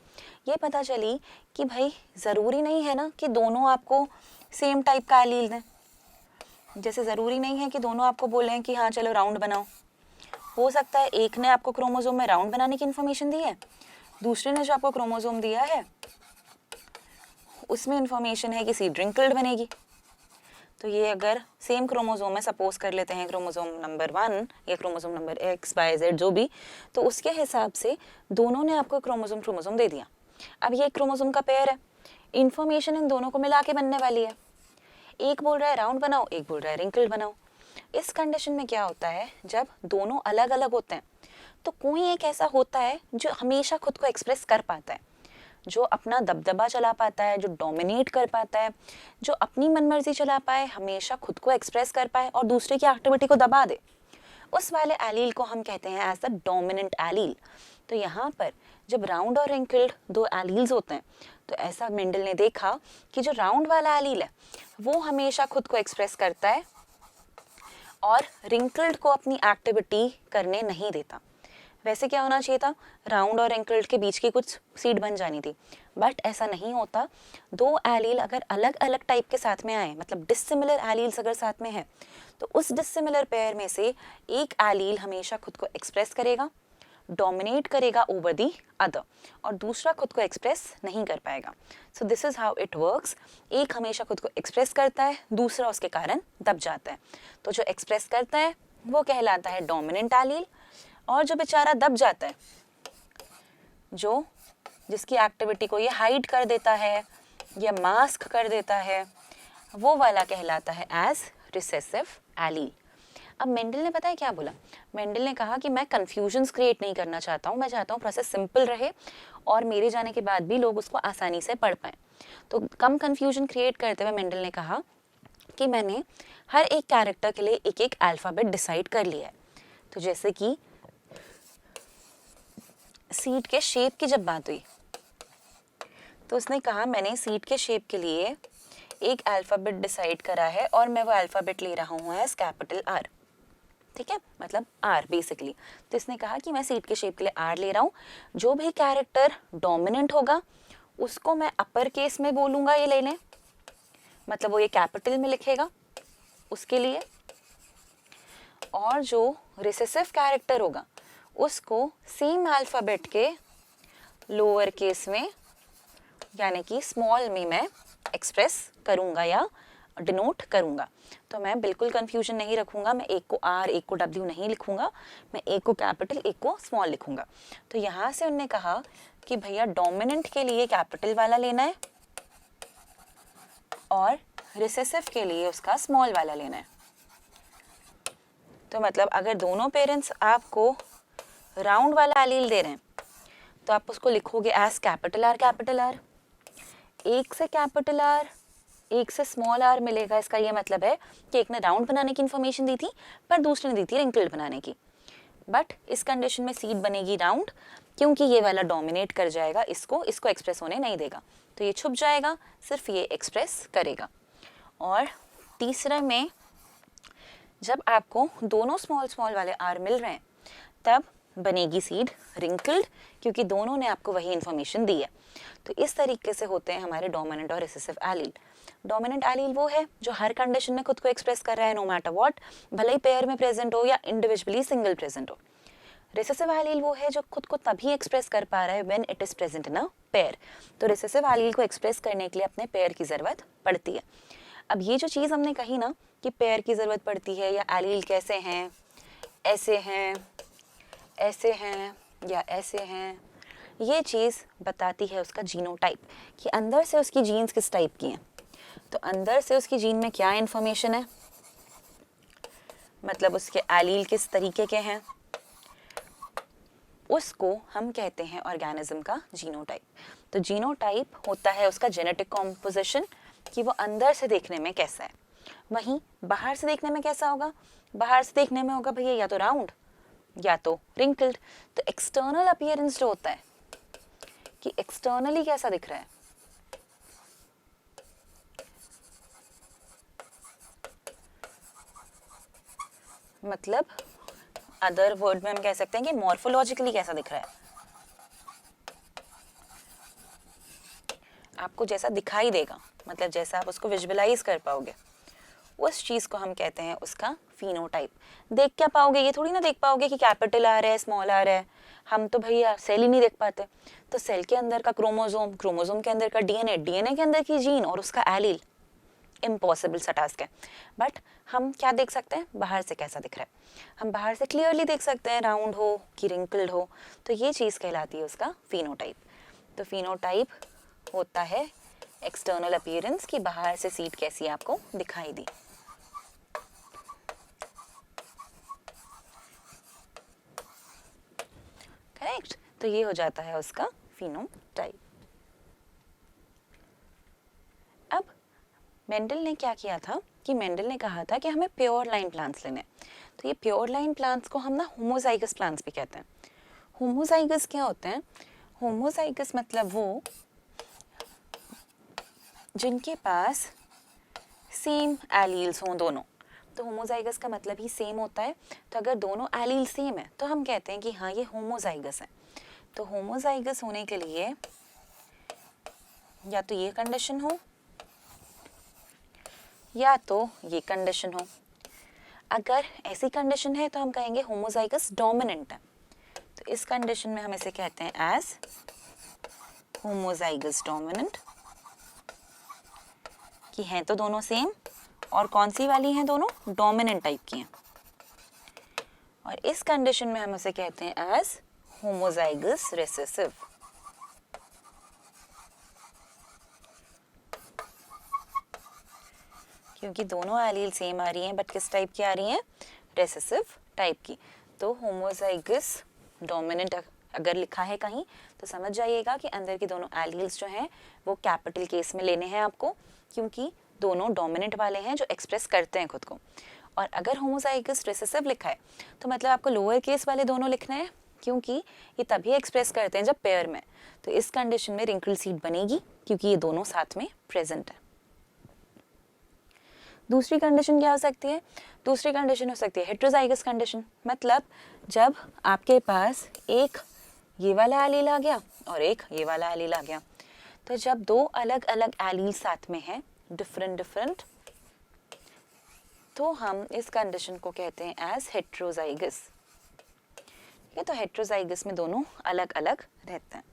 ये पता चली कि भाई ज़रूरी नहीं है ना कि दोनों आपको सेम टाइप का एलील दें। जैसे ज़रूरी नहीं है कि दोनों आपको बोलें कि हाँ चलो राउंड बनाओ। हो सकता है एक ने आपको क्रोमोसोम में राउंड बनाने की इन्फॉर्मेशन दी है, दूसरे ने जो आपको क्रोमोसोम दिया है उसमें इन्फॉर्मेशन है कि सीड रिंकल्ड बनेगी। तो ये अगर सेम क्रोमोसोम है, सपोज कर लेते हैं क्रोमोसोम नंबर 1 या क्रोमोसोम नंबर XYZ जो भी, तो उसके हिसाब से दोनों ने आपको क्रोमोसोम दे दिया। अब ये क्रोमोसोम का पेयर है, इन्फॉर्मेशन इन दोनों को मिला के बनने वाली है। एक बोल रहा है राउंड बनाओ, एक बोल रहा है रिंकल्ड बनाओ। इस कंडीशन में क्या होता है, जब दोनों अलग अलग होते हैं तो कोई एक ऐसा होता है जो हमेशा खुद को एक्सप्रेस कर पाता है, जो अपना दबदबा चला पाता है, जो डोमिनेट कर पाता है, जो अपनी मनमर्जी चला पाए, हमेशा खुद को एक्सप्रेस कर पाए और दूसरे की एक्टिविटी को दबा दे। उस वाले एलील को हम कहते हैं एज द डोमिनेंट एलील। तो यहाँ पर जब राउंड और रिंकल्ड दो एलील्स होते हैं तो ऐसा मेंडल ने देखा कि जो राउंड वाला एलील है वो हमेशा खुद को एक्सप्रेस करता है और रिंकल्ड को अपनी एक्टिविटी करने नहीं देता। वैसे क्या होना चाहिए था, राउंड और रिंकल्ड के बीच की कुछ सीड बन जानी थी, बट ऐसा नहीं होता। दो एलील अगर अलग अलग टाइप के साथ में आए, मतलब डिसिमिलर एलील्स अगर साथ में है, तो उस डिसिमिलर पेयर में से एक एलील हमेशा खुद को एक्सप्रेस करेगा, डोमिनेट करेगा ओवर दी अदर, और दूसरा खुद को एक्सप्रेस नहीं कर पाएगा। So this is how it works. एक हमेशा खुद को एक्सप्रेस करता है, दूसरा उसके कारण दब जाता है। तो जो एक्सप्रेस करता है वो कहलाता है डोमिनेंट एलील, और जो बेचारा दब जाता है, जो जिसकी एक्टिविटी को ये हाइड कर देता है या मास्क कर देता है, वो वाला कहलाता है एज रिसेसिव एलील। अब मेंडल ने पता है क्या बोला, मेंडल ने कहा कि मैं कन्फ्यूजन्स क्रिएट नहीं करना चाहता हूँ, मैं चाहता हूँ प्रोसेस सिंपल रहे और मेरे जाने के बाद भी लोग उसको आसानी से पढ़ पाएँ। तो कम कन्फ्यूजन क्रिएट करते हुए मेंडल ने कहा कि मैंने हर एक कैरेक्टर के लिए एक एक अल्फ़ाबेट डिसाइड कर लिया है। तो जैसे कि सीड के शेप की जब बात हुई तो उसने कहा मैंने सीड के शेप के लिए एक अल्फ़ाबेट डिसाइड करा है और मैं वो अल्फ़ाबेट ले रहा हूँ एज कैपिटल आर, ठीक है, मतलब आर बेसिकली। तो इसने कहा कि मैं सीट के शेप के लिए आर ले रहा हूँ, जो भी कैरेक्टर डोमिनेंट होगा उसको मैं अपर केस में बोलूँगा, ये ले लें, मतलब वो ये कैपिटल में लिखेगा उसके लिए, और जो रिसेसिव कैरेक्टर होगा उसको सेम अल्फ़ाबेट के लोअर केस में यानी कि स्मॉल में मैं एक्सप्रेस करूँगा या डिनोट करूँगा। तो मैं बिल्कुल कंफ्यूजन नहीं रखूँगा, मैं एक को आर एक को डब्ल्यू नहीं लिखूँगा, मैं एक को कैपिटल एक को स्मॉल लिखूँगा। तो यहाँ से उन्होंने कहा कि भैया डोमिनेंट के लिए कैपिटल वाला लेना है और रिसेसिव के लिए उसका स्मॉल वाला लेना है। तो मतलब अगर दोनों पेरेंट्स आपको राउंड वाला एलील दे रहे हैं तो आप उसको लिखोगे एज कैपिटल आर, एक से कैपिटल आर एक से स्मॉल आर मिलेगा। इसका ये मतलब है कि एक ने राउंड बनाने की इन्फॉर्मेशन दी थी पर दूसरे ने दी थी रिंकल्ड बनाने की, बट इस कंडीशन में सीड बनेगी राउंड क्योंकि ये वाला डोमिनेट कर जाएगा, इसको एक्सप्रेस होने नहीं देगा, तो ये छुप जाएगा, सिर्फ ये एक्सप्रेस करेगा। और तीसरे में जब आपको दोनों स्मॉल वाले आर मिल रहे हैं तब बनेगी सीड रिंकल्ड क्योंकि दोनों ने आपको वही इन्फॉर्मेशन दी है। तो इस तरीके से होते हैं हमारे डोमिनेंट और रिसेसिव एलील। डोमिनेंट एलील वो है जो हर कंडीशन में खुद को एक्सप्रेस कर रहा है नो मैटर व्हाट, भले ही पेयर में प्रेजेंट हो या इंडिविजुअली सिंगल प्रेजेंट हो। रिसेसिव एलील वो है जो खुद को तभी एक्सप्रेस कर पा रहा है when it is present in a pair. तो रिसेसिव एलील को एक्सप्रेस करने के लिए अपने पेयर की ज़रूरत पड़ती है। अब ये जो चीज़ हमने कही ना कि पेयर की ज़रूरत पड़ती है या एलील कैसे हैं, ऐसे हैं, ऐसे हैं या ऐसे हैं, ये चीज़ बताती है उसका जीनोटाइप कि अंदर से उसकी जीन्स किस टाइप की हैं। तो अंदर से उसकी जीन में क्या इन्फॉर्मेशन है, मतलब उसके एलील किस तरीके के हैं, उसको हम कहते हैं ऑर्गेनिज्म का जीनोटाइप। तो जीनोटाइप होता है उसका जेनेटिक कॉम्पोजिशन कि वो अंदर से देखने में कैसा है, वहीं बाहर से देखने में कैसा होगा। बाहर से देखने में होगा भैया या तो राउंड या तो रिंकल्ड। तो एक्सटर्नल अपीयरेंस जो होता है कि एक्सटर्नली कैसा दिख रहा है, मतलब अदर वर्ड में हम कह सकते हैं कि मॉर्फोलॉजिकली कैसा दिख रहा है, आपको जैसा दिखाई देगा, मतलब जैसा आप उसको विजुअलाइज कर पाओगे, उस चीज़ को हम कहते हैं उसका फिनोटाइप। देख क्या पाओगे, ये थोड़ी ना देख पाओगे कि कैपिटल आ रहा है स्मॉल आ रहा है, हम तो भैया सेल ही नहीं देख पाते। तो सेल के अंदर का क्रोमोसोम, क्रोमोसोम के अंदर का डीएनए, डीएनए के अंदर की जीन और उसका एलील, इम्पॉसिबल सा टास्क है। बट हम क्या देख सकते हैं, बाहर से कैसा दिख रहा है, हम बाहर से क्लियरली देख सकते हैं, राउंड हो कि रिंकल्ड हो। तो ये चीज़ कहलाती है उसका फिनोटाइप। तो फिनोटाइप होता है एक्सटर्नल अपीयरेंस कि बाहर से सीट कैसी आपको दिखाई दी। करेक्ट, तो ये हो जाता है उसका फिनोटाइप। अब मेंडल ने क्या किया था कि मेंडल ने कहा था कि हमें प्योर लाइन प्लांट्स लेने। तो ये प्योर लाइन प्लांट्स को हम ना होमोजाइगस प्लांट्स भी कहते हैं। होमोजाइगस क्या होते हैं, होमोजाइगस मतलब वो जिनके पास सेम एलील्स हों दोनों। तो होमोजाइगस का मतलब ही सेम होता है। तो अगर दोनों एलील सेम है तो हम कहते हैं कि हाँ ये होमोजाइगस है। तो होमोजाइगस होने के लिए या तो ये कंडीशन हो या तो ये कंडीशन हो। अगर ऐसी कंडीशन है तो हम कहेंगे होमोजाइगस डोमिनेंट है। तो इस कंडीशन में हम इसे कहते हैं एज होमोजाइगस डोमिनेंट, कि हैं तो दोनों सेम और कौन सी वाली हैं, दोनों डोमिनेंट टाइप की हैं। और इस कंडीशन में हम इसे कहते हैं एज होमोजाइगस रिसेसिव। क्योंकि दोनों एलील सेम आ रही हैं बट किस टाइप की आ रही हैं, रिसेसिव टाइप की। तो होमोजाइगस डोमिनेंट अगर लिखा है कहीं तो समझ जाइएगा कि अंदर के दोनों एलील्स जो हैं वो कैपिटल केस में लेने हैं आपको, क्योंकि दोनों डोमिनेंट वाले हैं जो एक्सप्रेस करते हैं खुद को। और अगर होमोजाइगस रिसेसिव लिखा है तो मतलब आपको लोअर केस वाले दोनों लिखने हैं, क्योंकि ये तभी एक्सप्रेस करते हैं जब पेयर में। तो इस कंडीशन में रिंकल सीड बनेगी क्योंकि ये दोनों साथ में प्रेजेंट है। दूसरी कंडीशन क्या हो सकती है? दूसरी कंडीशन हो सकती है हेट्रोजाइगस कंडीशन, मतलब जब आपके पास एक ये वाला एलील आ गया और एक ये वाला एलील आ गया। तो जब दो अलग अलग एलील साथ में हैं, डिफरेंट, तो हम इस कंडीशन को कहते हैं एज हेट्रोजाइगस। ये तो हेट्रोजाइगस में दोनों अलग अलग रहते हैं।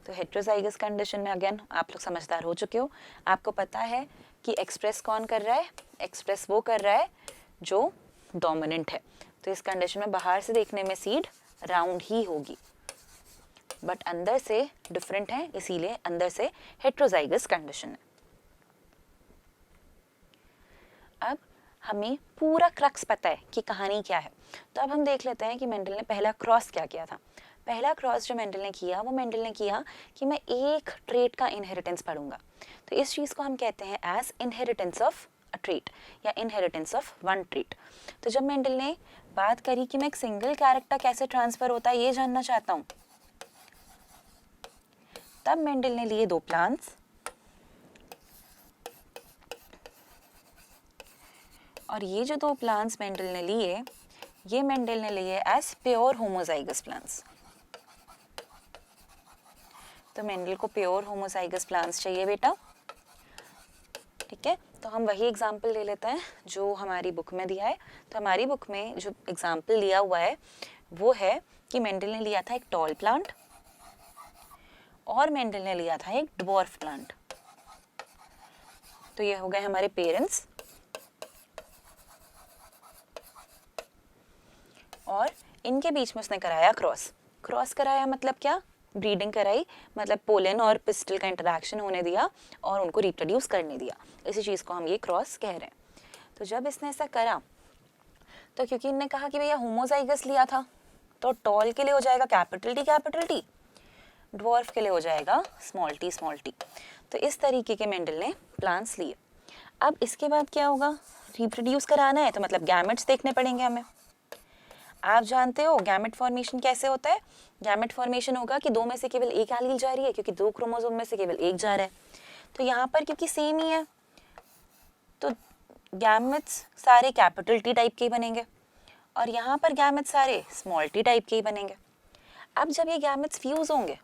तो हेट्रोजाइगस कंडीशन में अगेन आप लोग समझदार हो चुके हो, आपको पता है कि एक्सप्रेस कौन कर रहा है? एक्सप्रेस वो कर रहा है जो डोमिनेंट है। तो इस कंडीशन में बाहर से देखने में सीड राउंड ही होगी, बट अंदर से डिफरेंट है, इसीलिए अंदर से हेट्रोजाइगस कंडीशन है। अब हमें पूरा क्रक्स पता है कि कहानी क्या है, तो अब हम देख लेते हैं कि मेंडल ने पहला क्रॉस क्या किया था। पहला क्रॉस जो मेंडल ने किया वो मेंडल ने किया कि मैं एक ट्रेट का इनहेरिटेंस पढ़ूंगा। तो इस चीज़ को हम कहते हैं as inheritance of a trait या इनहेरिटेंस ऑफ वन ट्रेट। तो जब मेंडल ने बात करी कि मैं एक सिंगल कैरेक्टर कैसे ट्रांसफर होता है ये जानना चाहता हूँ, तब मेंडल ने लिए दो प्लांट्स और ये जो दो प्लांट्स मेंडल ने लिए, ये मेंडल ने लिए एज प्योर होमोजाइगस प्लांट्स। तो मेंडल को प्योर होमोजाइगस प्लांट्स चाहिए बेटा, ठीक है। तो हम वही एग्जाम्पल ले लेते हैं जो हमारी बुक में दिया है। तो हमारी बुक में जो एग्जाम्पल लिया हुआ है वो है कि मेंडल ने लिया था एक टॉल प्लांट और मेंडल ने लिया था एक ड्वार्फ प्लांट। तो ये हो गए हमारे पेरेंट्स, और इनके बीच में उसने कराया क्रॉस। क्रॉस कराया मतलब क्या? ब्रीडिंग कराई, मतलब पोलन और पिस्टल का इंटरेक्शन होने दिया और उनको रिप्रोड्यूस करने दिया। इसी चीज़ को हम ये क्रॉस कह रहे हैं। तो जब इसने ऐसा करा तो क्योंकि इनने कहा कि भैया होमोजाइगस लिया था, तो टॉल के लिए हो जाएगा कैपिटल टी, ड्वार्फ के लिए हो जाएगा स्मॉल टी। तो इस तरीके के मेंडल ने प्लांट्स लिए। अब इसके बाद क्या होगा? रिप्रोड्यूस कराना है तो मतलब गैमेट्स देखने पड़ेंगे हमें। आप जानते हो गैमेट फॉर्मेशन कैसे होता है? गैमेट फॉर्मेशन होगा कि दो में से केवल एक एलील जा रही है, क्योंकि दो क्रोमोसोम में से केवल एक जा रहा है। तो यहाँ पर क्योंकि सेम ही है तो गैमेट्स सारे कैपिटल टी टाइप के ही बनेंगे और यहाँ पर गैमेट्स सारे स्मॉल टी टाइप के ही बनेंगे। अब जब ये गैमेट्स फ्यूज होंगे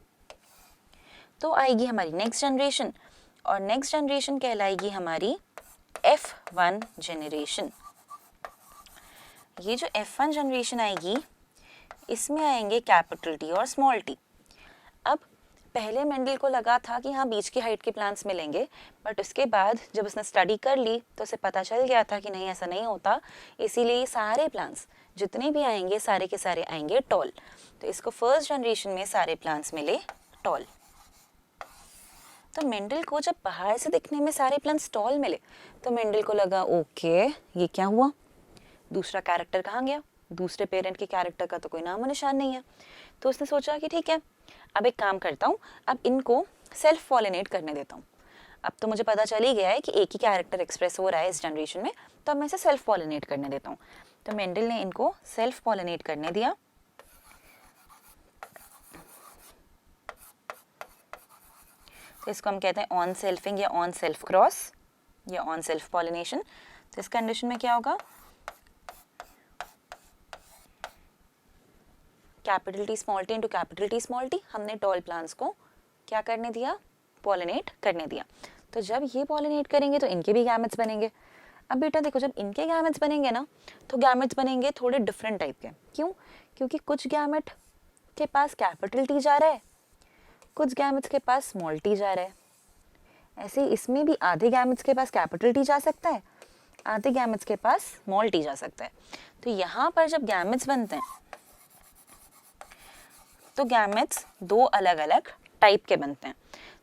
तो आएगी हमारी नेक्स्ट जनरेशन, और नेक्स्ट जनरेशन कहलाएगी हमारी F1 जनरेशन। ये जो F1 जनरेशन आएगी इसमें आएंगे कैपिटल टी और स्मॉल टी। अब पहले मेंडल को लगा था कि हाँ बीच की हाइट के प्लांट्स मिलेंगे, बट उसके बाद जब उसने स्टडी कर ली तो उसे पता चल गया था कि नहीं ऐसा नहीं होता, इसीलिए सारे प्लांट्स जितने भी आएंगे सारे के सारे आएंगे टॉल। तो इसको फर्स्ट जनरेशन में सारे प्लांट्स मिले टॉल। तो मेंडल को जब बाहर से दिखने में सारे प्लांट्स टॉल मिले तो मेंडल को लगा ओके ये क्या हुआ, दूसरा कैरेक्टर कहाँ गया? दूसरे पेरेंट के कैरेक्टर का तो कोई नामो निशान नहीं है। तो उसने सोचा कि ठीक है अब एक काम करता हूँ, अब इनको सेल्फ पॉलिनेट करने देता हूँ। अब तो मुझे पता चल ही गया है कि एक ही कैरेक्टर एक्सप्रेस हो रहा है इस जनरेशन में, तो अब मैं इसे सेल्फ पॉलिनेट करने देता हूँ। तो मेंडल ने इनको सेल्फ पॉलिनेट करने दिया। तो इसको हम कहते हैं ऑन सेल्फिंग या ऑन सेल्फ क्रॉस या ऑन सेल्फ पॉलिनेशन। तो इस कंडीशन में क्या होगा? Capital T small T into capital T small T, हमने टॉल प्लांट्स को क्या करने दिया? पॉलिनेट करने दिया। तो जब ये पॉलिनेट करेंगे तो इनके भी गैमेट्स बनेंगे। अब बेटा देखो जब इनके गैमेट्स बनेंगे ना तो गैमेट्स बनेंगे थोड़े डिफरेंट टाइप के। क्यों? क्योंकि कुछ गैमेट के पास कैपिटल टी जा रहा है, कुछ गैमेट्स के पास स्मॉल टी जा रहा है। ऐसे ही इसमें भी आधे गैमेट्स के पास कैपिटल टी जा सकता है, आधे गैमेट्स के पास स्मॉल टी जा सकता है। तो यहाँ पर जब गैमेट्स बनते हैं तो गैमेट्स दो अलग अलग टाइप के बनते हैं।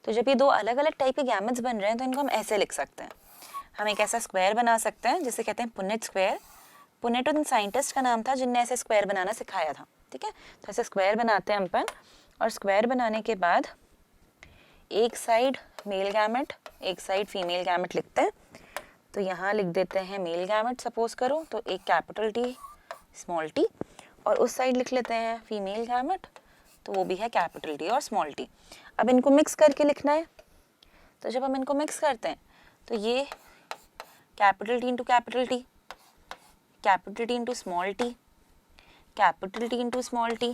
तो जब ये दो अलग अलग टाइप के गैमेट्स बन रहे हैं तो इनको हम ऐसे लिख सकते हैं। हम एक ऐसा स्क्वायर बना सकते हैं जिसे कहते हैं पुनेट स्क्वायर। पुनेट उन साइंटिस्ट का नाम था जिनने ऐसे स्क्वायर बनाना सिखाया था, ठीक है। तो ऐसे स्क्वायर बनाते हैं अपन, और स्क्वायर बनाने के बाद एक साइड मेल गैमेट एक साइड फीमेल गैमेट लिखते हैं। तो यहाँ लिख देते हैं मेल गैमेट सपोज करो, तो एक कैपिटल टी स्मॉल टी, और उस साइड लिख लेते हैं फीमेल गैमेट, तो वो भी है कैपिटल टी और स्मॉल टी। अब इनको मिक्स करके लिखना है। तो जब हम इनको मिक्स करते हैं तो ये capital T into capital T, capital T into small T, capital T into small T,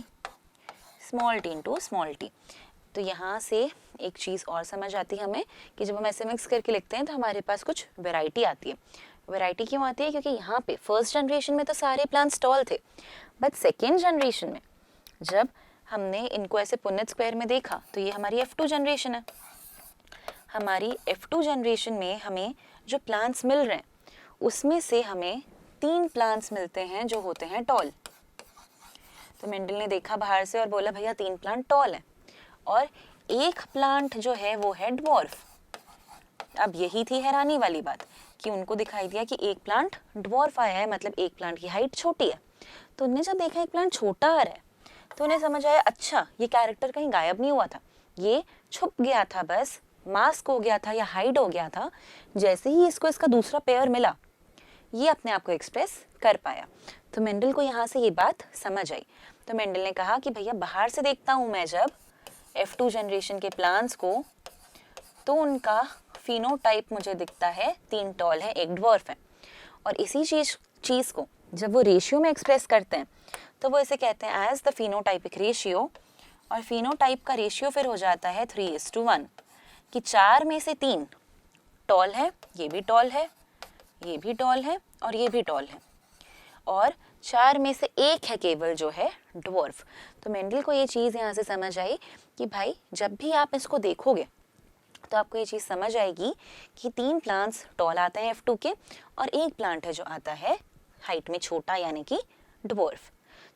small T into small T. तो यहाँ से एक चीज़ और समझ आती है हमें कि जब हम ऐसे मिक्स करके लिखते हैं तो हमारे पास कुछ वैरायटी आती है। वैरायटी क्यों आती है? क्योंकि यहाँ पे फर्स्ट जनरेशन में तो सारे प्लांट्स टॉल थे, बट सेकेंड जनरेशन में जब हमने इनको ऐसे पुन्नत स्क्वायर में देखा तो ये हमारी F2 जनरेशन है। हमारी F2 जनरेशन में हमें जो प्लांट्स मिल रहे हैं उसमें से हमें 3 प्लांट्स मिलते हैं जो होते हैं टॉल। तो मेंडल ने देखा बाहर से और बोला भैया 3 प्लांट टॉल हैं और एक प्लांट जो है वो है ड्वार्फ। अब यही थी हैरानी वाली बात कि उनको दिखाई दिया कि एक प्लांट ड्वार्फ आया है, मतलब एक प्लांट की हाइट छोटी है। तो उन्हें जब देखा एक प्लांट छोटा आ रहा है तो उन्हें समझ आया अच्छा ये कैरेक्टर कहीं गायब नहीं हुआ था, ये छुप गया था, बस मास्क हो गया था या हाइड हो गया था। जैसे ही इसको इसका दूसरा पेयर मिला ये अपने आप को एक्सप्रेस कर पाया। तो मेंडल को यहाँ से ये बात समझ आई। तो मेंडल ने कहा कि भैया बाहर से देखता हूँ मैं जब F2 जनरेशन के प्लांट्स को तो उनका फिनोटाइप मुझे दिखता है 3 टॉल है, 1 ड्वार्फ है। और इसी चीज़ को जब वो रेशियो में एक्सप्रेस करते हैं तो वो इसे कहते हैं एज द फिनोटाइपिक रेशियो। और फिनोटाइप का रेशियो फिर हो जाता है 3:1 कि 4 में से 3 टॉल है, ये भी टॉल है, ये भी टॉल है और ये भी टॉल है, और 4 में से 1 है केवल जो है ड्वार्फ। तो मेंडल को ये चीज़ यहाँ से समझ आई कि भाई जब भी आप इसको देखोगे तो आपको ये चीज़ समझ आएगी कि 3 प्लांट्स टॉल आते हैं F2 के और एक प्लांट है जो आता है हाइट में छोटा यानी कि ड्वार्फ।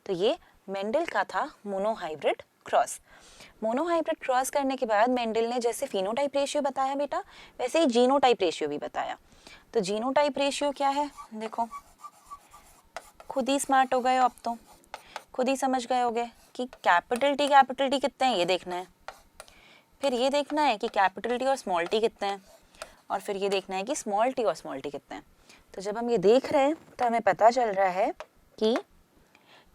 तो ये मेंडल का था मोनोहाइब्रिड क्रॉस। मोनोहाइब्रिड क्रॉस करने के बाद मेंडल ने जैसे फिनोटाइप रेशियो बताया बेटा वैसे ही जीनोटाइप रेशियो भी बताया। तो जीनोटाइप रेशियो क्या है? देखो खुद ही स्मार्ट हो गए हो, अब तो खुद ही समझ गए होगे कि कैपिटल टी कितने हैं ये देखना है, फिर ये देखना है कि कैपिटल टी और स्मॉल टी कितने हैं, और फिर ये देखना है कि स्मॉल टी और स्मॉल टी कितने हैं। तो जब हम ये देख रहे हैं तो हमें पता चल रहा है कि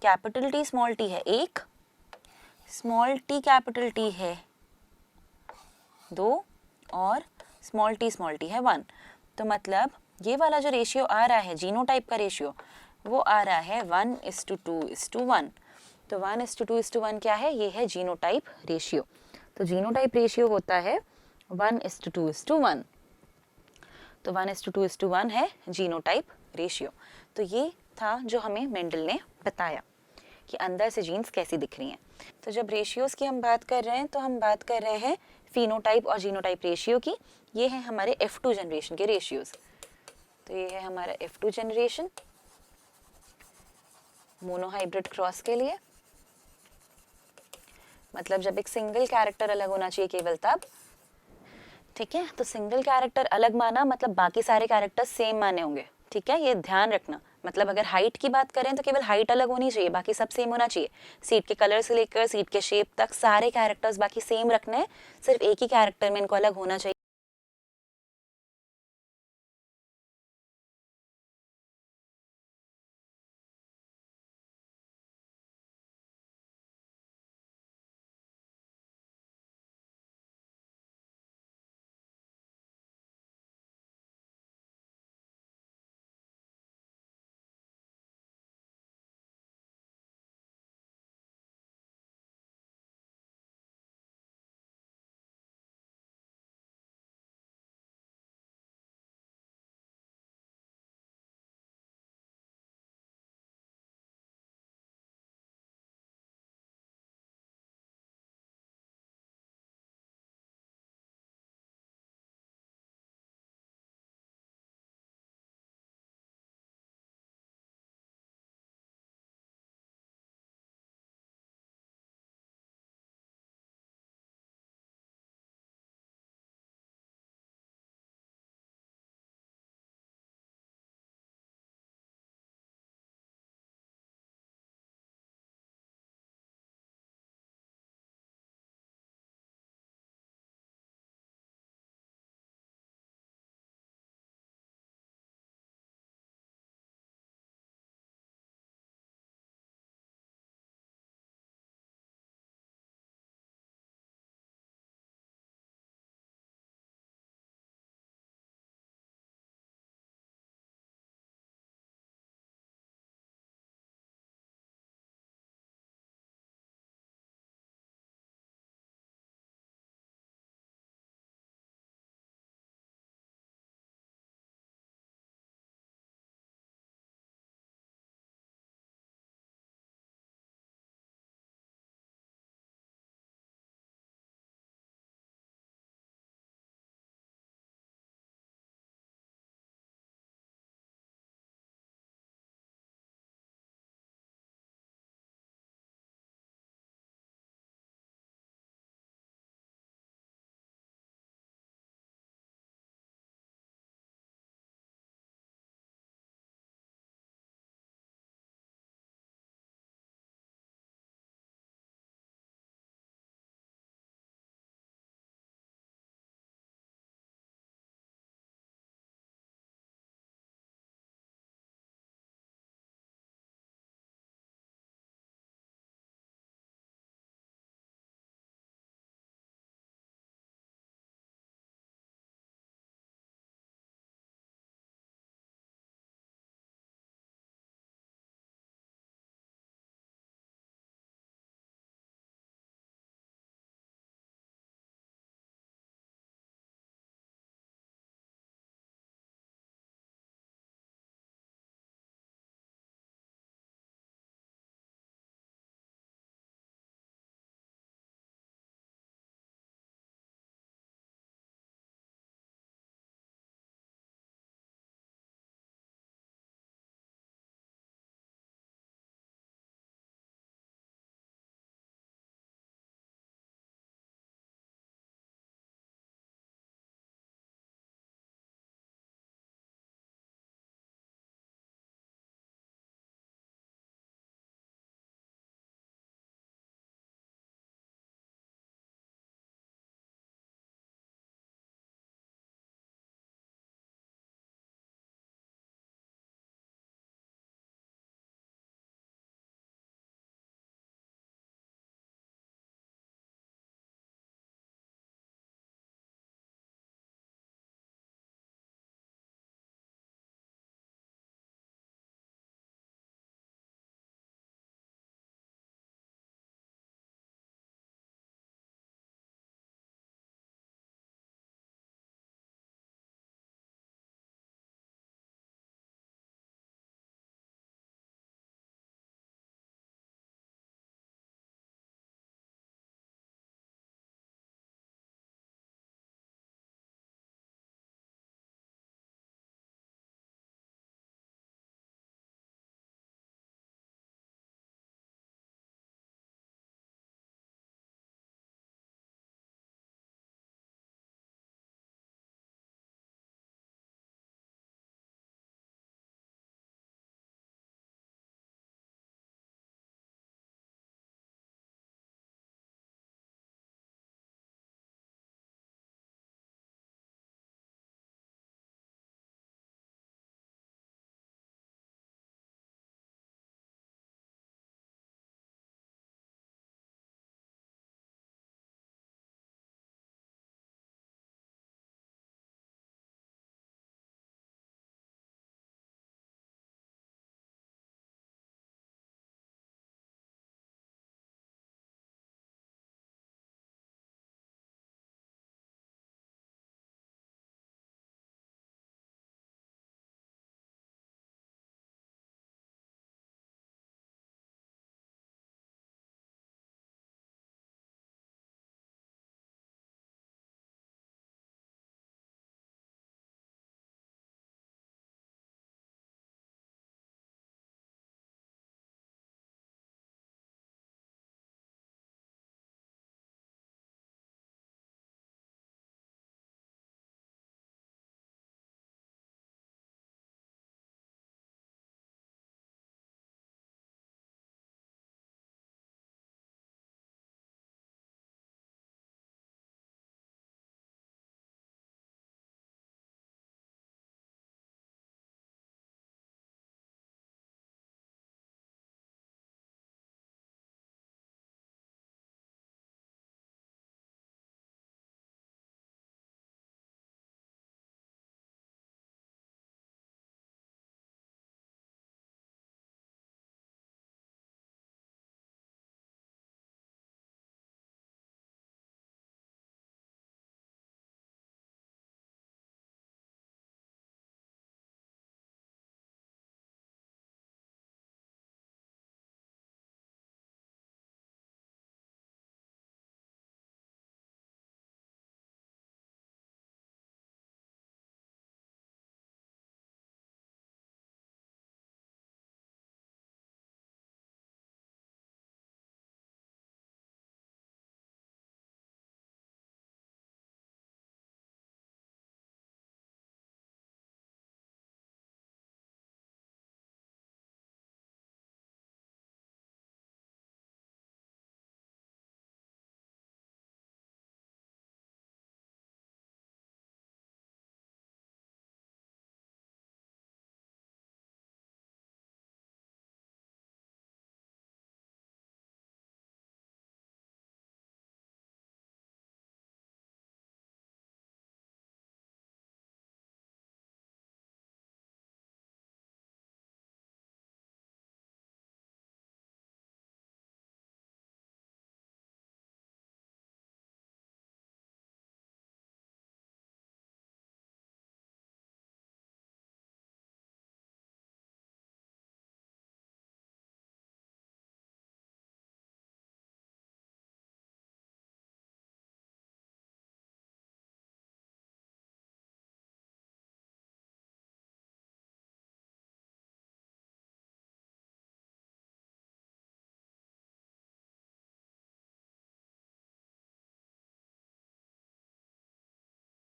कैपिटल टी स्मॉल टी है 1, स्मॉल टी कैपिटल टी है 2 और स्मॉल टी है 1। तो मतलब ये वाला जो रेशियो आ रहा है जीनोटाइप का रेशियो वो आ रहा है 1:2:1। तो 1:2:1 क्या है? ये है जीनोटाइप रेशियो। तो जीनोटाइप रेशियो होता है 1:2:1। तो 1:2:1 है जीनोटाइप रेशियो। तो ये था जो हमें मेंडल ने बताया कि अंदर से जीन्स कैसी दिख रही हैं। तो जब रेशियोज़ की हम बात कर रहे हैं तो हम बात कर रहे हैं फिनोटाइप और जीनोटाइप रेशियो की। ये है हमारे F2 जनरेशन के रेशियोज़। तो ये है हमारा F2 जनरेशन मोनोहाइब्रिड क्रॉस के लिए, मतलब जब एक सिंगल कैरेक्टर अलग होना चाहिए केवल तब, ठीक है। तो सिंगल कैरेक्टर अलग माना मतलब बाकी सारे कैरेक्टर सेम माने होंगे, ठीक है, ये ध्यान रखना। मतलब अगर हाइट की बात करें तो केवल हाइट अलग होनी चाहिए, बाकी सब सेम होना चाहिए। सीट के कलर से लेकर सीट के शेप तक सारे कैरेक्टर्स बाकी सेम रखने हैं, सिर्फ एक ही कैरेक्टर में इनको अलग होना चाहिए।